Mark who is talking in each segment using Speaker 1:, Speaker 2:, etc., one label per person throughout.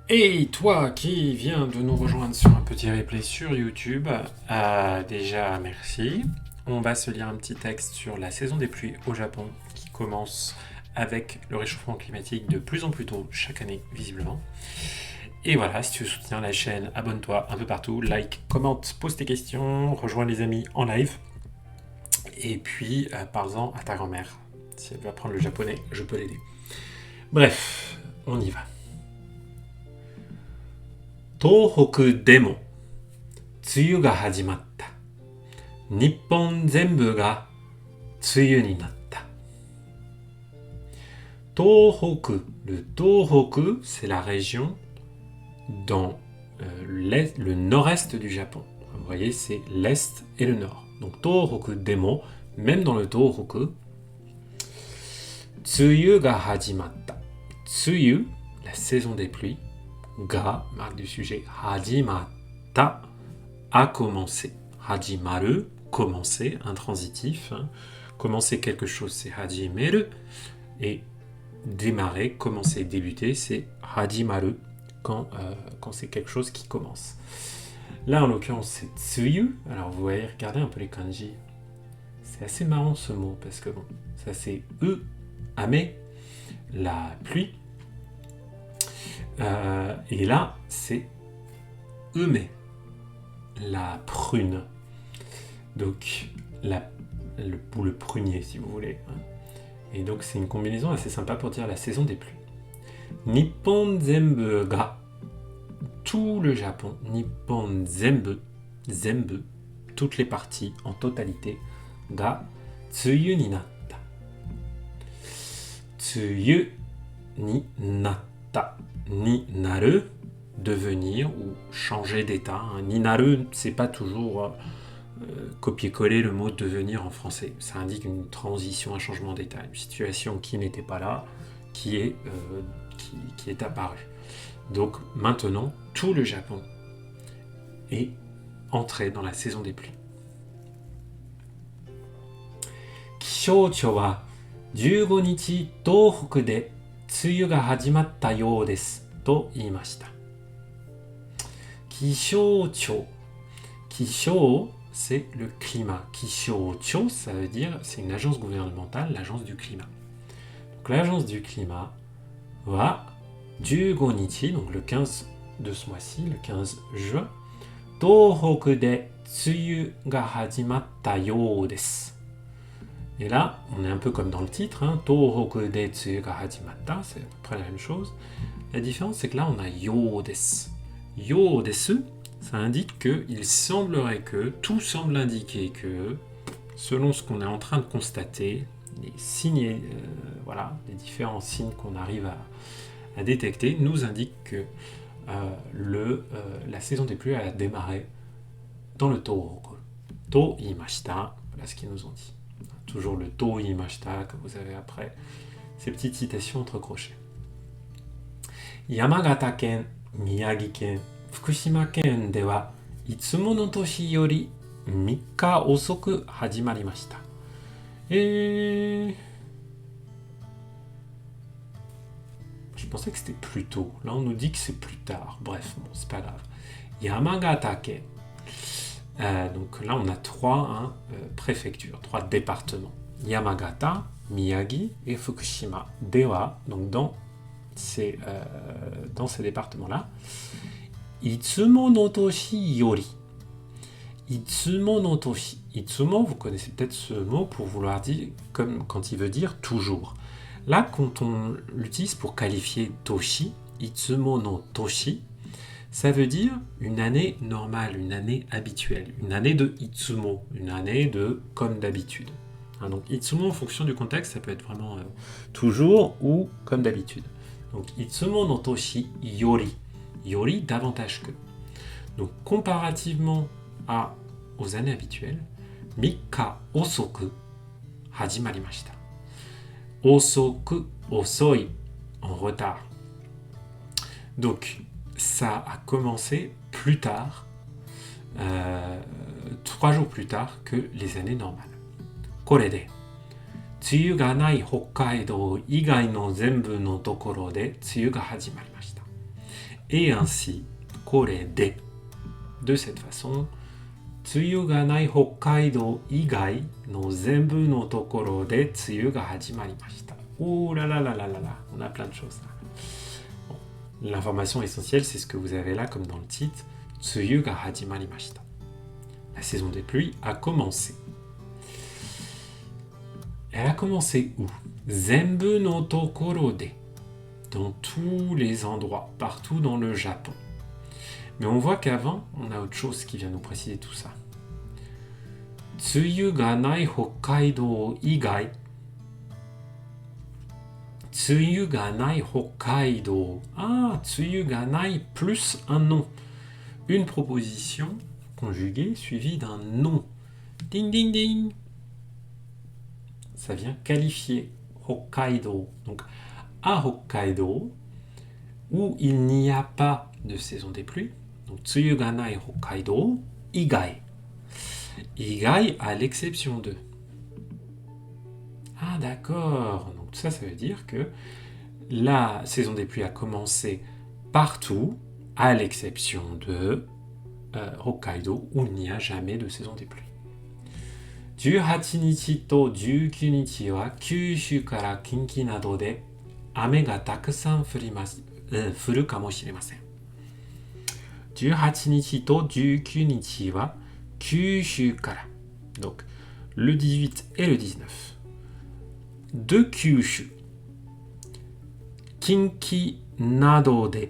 Speaker 1: Et toi qui viens de nous rejoindre sur un petit replay sur YouTube, déjà merci. On va se lire un petit texte sur la saison des pluies au Japon qui commence avec le réchauffement climatique de plus en plus tôt chaque année visiblement. Et voilà, si tu soutiens la chaîne, abonne-toi un peu partout, like, commente, pose tes questions, rejoins les amis en live. Et puis parle-en à ta grand-mère. Si elle veut apprendre le japonais, je peux l'aider. Bref, on y va. 東北でも梅雨が始まった。日本全部が梅雨になった。東北、le 東北, c'est la région dans le nord-est du Japon. Vous voyez, c'est l'est et le nord. Donc 東北でも, même dans le 東北, 梅雨が始まった。梅雨, la saison des pluies. Ga, marque du sujet, hajimata, a commencé. Hajimaru, commencer, intransitif. Hein. Commencer quelque chose, c'est hajimeru. Et démarrer, commencer, débuter, c'est hajimaru, quand c'est quelque chose qui commence. Là, en l'occurrence, c'est tsuyu. Alors, vous voyez, regardez un peu les kanji. C'est assez marrant ce mot, parce que bon, ça c'est ame, la pluie. Et là, c'est ume, la prune. Donc, ou le prunier, si vous voulez. Et donc, c'est une combinaison assez sympa pour dire la saison des pluies. Nippon zenbu ga, tout le Japon. Nippon zenbu, toutes les parties en totalité. Ga, tsuyu ni natta. Tsuyu ni natta. Ni naru, devenir ou changer d'état. Ni naru, c'est pas toujours copier-coller le mot devenir en français. Ça indique une transition, un changement d'état, une situation qui n'était pas là, qui est apparue. Donc maintenant, tout le Japon est entré dans la saison des pluies. Kishoucho wa 15日東北で梅雨が始まったようですと言いました。気象庁。気象, c'est le climat. Kishoucho, ça veut dire, c'est une agence gouvernementale, l'agence du climat. Donc l'agence du climat va 15日, donc le 15 de ce mois-ci, le 15 juin, 東北で梅雨が始まったようです。Et là, on est un peu comme dans le titre, hein, Tohoku de tsuyu ga hajimata, c'est à peu près la même chose. La différence, c'est que là, on a yo desu. Yo desu, ça indique que il semblerait que, tout semble indiquer que, selon ce qu'on est en train de constater, les signes, les différents signes qu'on arrive à détecter, nous indiquent que la saison des pluies a démarré dans le Tohoku. To imashita, voilà ce qu'ils nous ont dit. Toujours le to imashita que vous avez après ces petites citations entre crochets. Yamagata ken, Miyagi ken, Fukushima ken de wa itsumo no toshi yori 3日遅く始まりました。Je pensais que c'était plus tôt. Là, on nous dit que c'est plus tard. Bref, bon, c'est pas grave. Yamagata ken. Donc là, on a trois préfectures, 3 départements. Yamagata, Miyagi et Fukushima. Dewa, donc dans ces départements-là. Itsumo no toshi yori. Itsumo no toshi. Itsumo, vous connaissez peut-être ce mot pour vouloir dire, comme quand il veut dire toujours. Là, quand on l'utilise pour qualifier toshi, Itsumo no toshi, ça veut dire une année normale, une année habituelle, une année de itsumo, une année de comme d'habitude. Hein, donc itsumo, en fonction du contexte, ça peut être vraiment toujours ou comme d'habitude. Donc itsumo no toshi yori, yori davantage que. Donc comparativement aux années habituelles, mika osoku hajimarimashita. Osoku, osoi, en retard. Donc ça a commencé plus tard, 3 jours plus tard que les années normales. これで梅雨がない北海道以外の全部のところで梅雨が始まりました。Et ainsi, kore de cette façon, tsuyu ga nai Hokkaido igai no zenbu no tokoro de tsuyu ga hajimarimashita. Ouh là là là là là là, on a plein de choses là. Bon. L'information essentielle, c'est ce que vous avez là comme dans le titre, tsuyu ga hajimarimashita. La saison des pluies a commencé. Elle a commencé où? Zenbu no tokoro de. Dans tous les endroits, partout dans le Japon. Mais on voit qu'avant, on a autre chose qui vient nous préciser tout ça. Tsuyu ga nai Hokkaido igai. Tsuyu ga nai Hokkaido. Ah, tsuyu ga nai plus un nom. Une proposition conjuguée suivie d'un nom. Ding ding ding. Ça vient qualifier Hokkaido. Donc, à Hokkaido, où il n'y a pas de saison des pluies, donc tsuyu ga nai Hokkaido, igai. Igai à l'exception de. Ah d'accord, donc ça veut dire que la saison des pluies a commencé partout, à l'exception de Hokkaido, où il n'y a jamais de saison des pluies. 18日と19日は九州から近畿などで雨がたくさん降るかもしれません。18日と19日は九州から、donc le 18 et le 19, de Kyushu, Kinki nado de,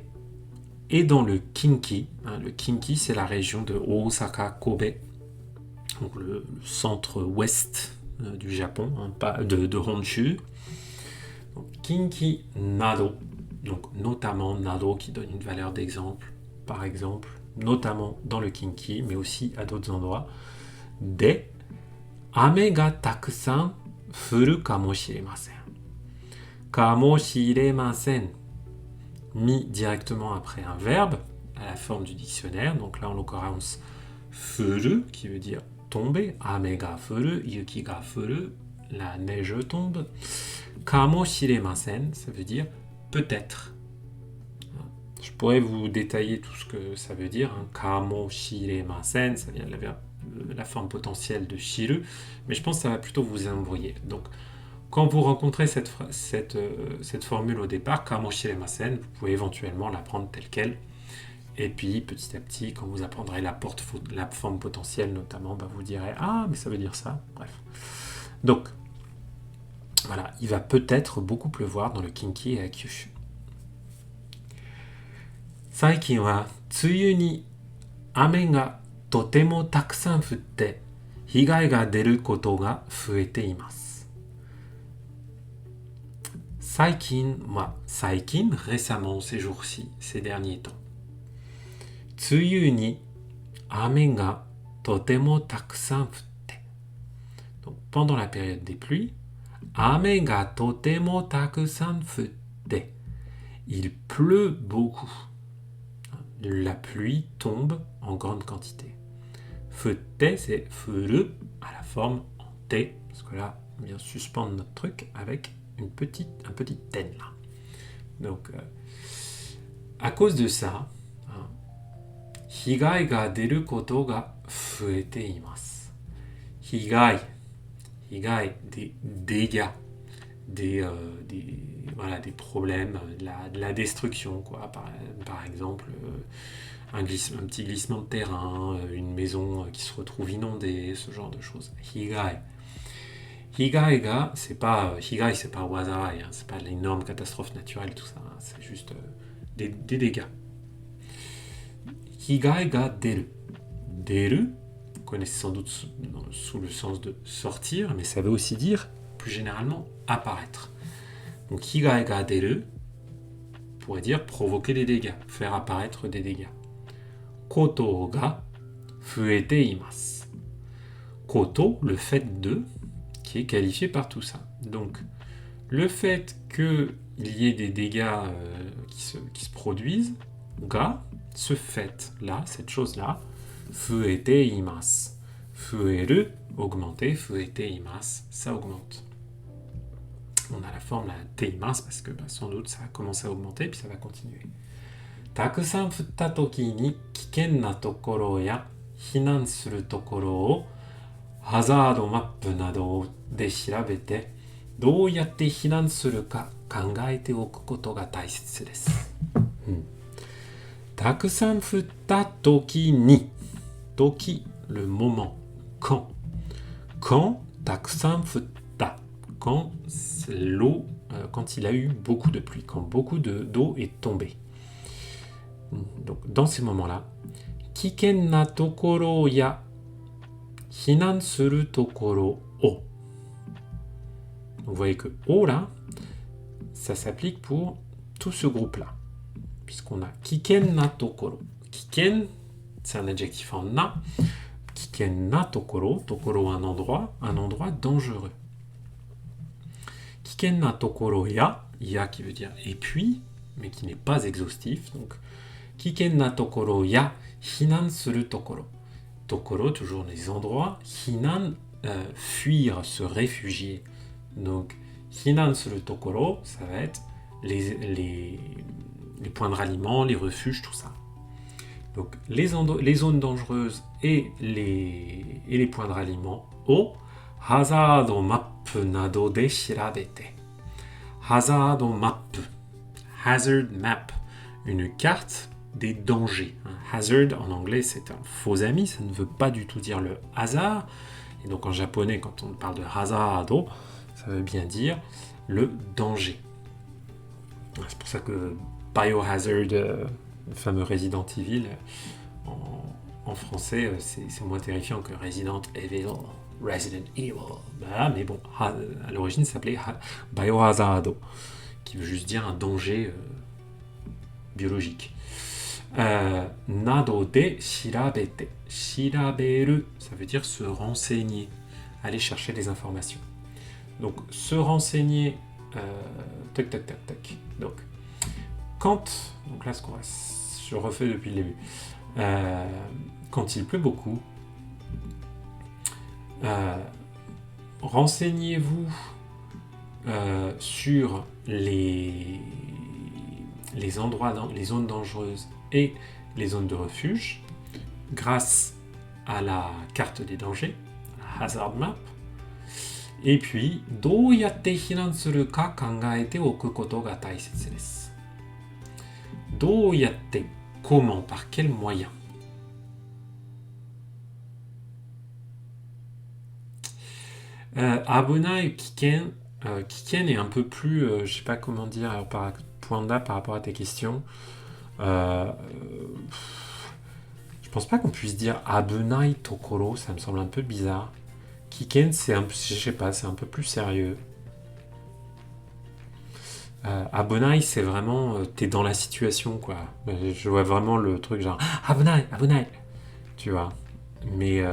Speaker 1: et dans le Kinki, le Kinki c'est la région de Osaka, Kobe, donc le centre-ouest du Japon, de Honshu. Donc, Kinki nado, donc notamment nado qui donne une valeur d'exemple, par exemple, notamment dans le Kinki, mais aussi à d'autres endroits, de ame ga takusan furu kamoshiremasen. Kamoshiremasen, mis directement après un verbe, à la forme du dictionnaire, donc là en l'occurrence furu, qui veut dire tomber, ame ga furu, yuki ga furu, la neige tombe. Kamoshiremasen, ça veut dire peut-être. Je pourrais vous détailler tout ce que ça veut dire. Kamoshiremasen, ça vient de la forme potentielle de shiru, mais je pense que ça va plutôt vous embrouiller. Donc, quand vous rencontrez cette formule au départ, kamoshiremasen, vous pouvez éventuellement la prendre telle quelle. Et puis, petit à petit, quand vous apprendrez la forme potentielle notamment, vous direz « Ah, mais ça veut dire ça ». Bref. Donc, voilà, il va peut-être beaucoup pleuvoir dans le Kinki et à Kyushu. Saikin wa tsuyu ni ame ga totemo takusan futte higai ga deru koto ga fuete imasu. Saikin, récemment, ces jours-ci, ces derniers temps. Tsuyu ni ame ga totemo takusan futte. Donc, pendant la période des pluies, ame ga totemo takusan futte. Il pleut beaucoup. La pluie tombe en grande quantité. Futte, c'est furu à la forme en T, parce que là, on vient suspendre notre truc avec un petit ten là. Donc, à cause de ça, higai ga deru koto ga fuete imasu. Higai, des dégâts, des problèmes, de la destruction, quoi. Par exemple, un petit glissement de terrain, une maison qui se retrouve inondée, ce genre de choses. Higai. Higai ga, c'est pas wazarai, c'est pas l'énorme catastrophe naturelle, tout ça, c'est juste des dégâts. Higai ga deru. Deru, vous connaissez sans doute sous le sens de sortir, mais ça veut aussi dire, plus généralement, apparaître. Donc, higai ga deru pourrait dire provoquer des dégâts, faire apparaître des dégâts. Koto ga fuete imasu. Koto, le fait de, qui est qualifié par tout ça. Donc, le fait qu'il y ait des dégâts qui se produisent, ga, ce fait-là, cette chose-là, fuete imasu. Fueru, augmenter, fuete imasu, ça augmente. On a la forme la teimasu parce que sans doute ça a commencé à augmenter puis ça va continuer. たくさん降った時に危険なところや避難するところをハザードマップなどで調べてどうやって避難するか考えておくことが大切です。たくさん降った時に、時、le moment, quand,たくさん降った、quand l'eau, quand il a eu beaucoup de pluie, quand beaucoup d'eau est tombée. Donc, dans ces moments-là, 危険なところや避難するところを. Vous voyez que O là, ça s'applique pour tout ce groupe-là. Puisqu'on a kiken na tokoro. Kiken, c'est un adjectif en na. Kiken na tokoro. Tokoro, un endroit dangereux. Kiken na tokoro ya. Ya qui veut dire et puis, mais qui n'est pas exhaustif. Donc, kiken na tokoro ya hinan suru tokoro. Tokoro, toujours les endroits. Hinan, fuir, se réfugier. Donc, hinan suru tokoro, ça va être les points de ralliement, les refuges, tout ça. Donc, les zones dangereuses et les points de ralliement au hazard map nado de shirabete. Hazard map, hazard map, une carte des dangers. Hazard en anglais c'est un faux ami, ça ne veut pas du tout dire le hasard. Et donc en japonais, quand on parle de hazardo, ça veut bien dire le danger. C'est pour ça que Biohazard, le fameux Resident Evil, en français, c'est moins terrifiant que Resident Evil. Bah, mais bon, à l'origine, ça s'appelait Biohazard, qui veut juste dire un danger biologique. Nado de shirabete. Shiraberu, ça veut dire se renseigner, aller chercher des informations. Donc, se renseigner, tac. Donc, donc là, je refais depuis le début. Quand il pleut beaucoup, renseignez-vous sur les endroits, les zones dangereuses et les zones de refuge grâce à la carte des dangers, la hazard map. Et puis, どうやって避難するか考えておくことが大切です。どうやって、comment, par quel moyen. Abunai Kiken. Kiken est un peu plus, je sais pas comment dire, par rapport à tes questions. Je pense pas qu'on puisse dire Abunai Tokoro, ça me semble un peu bizarre. Kiken, c'est un peu plus sérieux. Abunai, c'est vraiment, t'es dans la situation, quoi. Je vois vraiment le truc genre Abunai, tu vois. Mais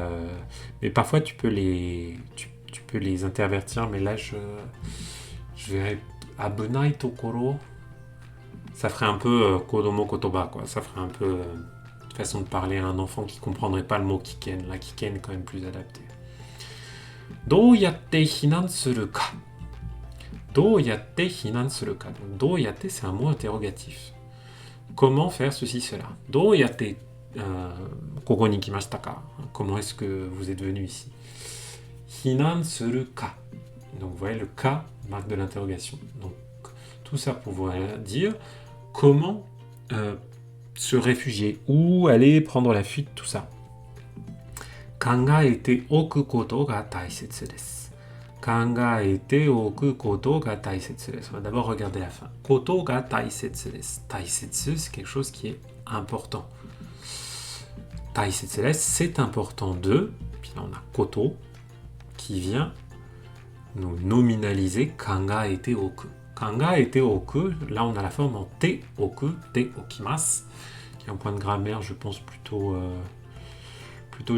Speaker 1: parfois tu peux les intervertir, mais là je verrais Abunai Tokoro, ça ferait un peu Kodomo Kotoba, quoi. Ça ferait un peu façon de parler à un enfant qui comprendrait pas le mot Kiken. La Kiken est quand même plus adapté. どうやって避難するか。どうやって避難するか。Donc, どうやって c'est un mot interrogatif. Comment faire ceci, cela. どうやってここに来ましたか. Comment est-ce que vous êtes venu ici. 避難するか. Donc vous voyez le ka, marque de l'interrogation. Donc tout ça pour vous dire comment se réfugier, où aller prendre la fuite, tout ça. 考えておくことが大切です。考えておくことが大切です。On va d'abord regarder la fin. ことが大切です。大切, c'est quelque chose qui est important. 大切です, c'est important de. Puis là, on a koto qui vient nous nominaliser 考えておく. 考えておく, là on a la forme en te oku, te okimasu, qui est un point de grammaire, je pense plutôt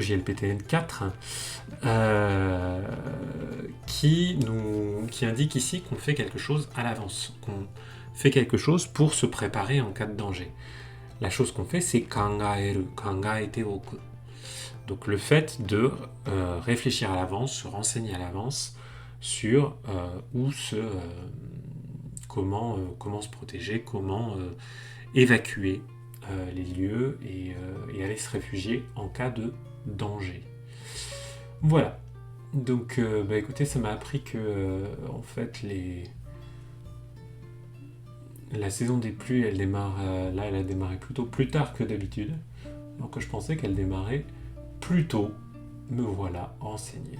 Speaker 1: JLPTN 4, qui indique ici qu'on fait quelque chose à l'avance, qu'on fait quelque chose pour se préparer en cas de danger. La chose qu'on fait, c'est kangaeru, kangaete oku. Donc le fait de réfléchir à l'avance, se renseigner à l'avance sur comment se protéger, comment évacuer les lieux et aller se réfugier en cas de danger. Voilà. Donc, écoutez, ça m'a appris que, en fait, la saison des pluies, elle démarre, là, elle a démarré plutôt plus tard que d'habitude. Alors que je pensais qu'elle démarrait plus tôt. Me voilà renseigné.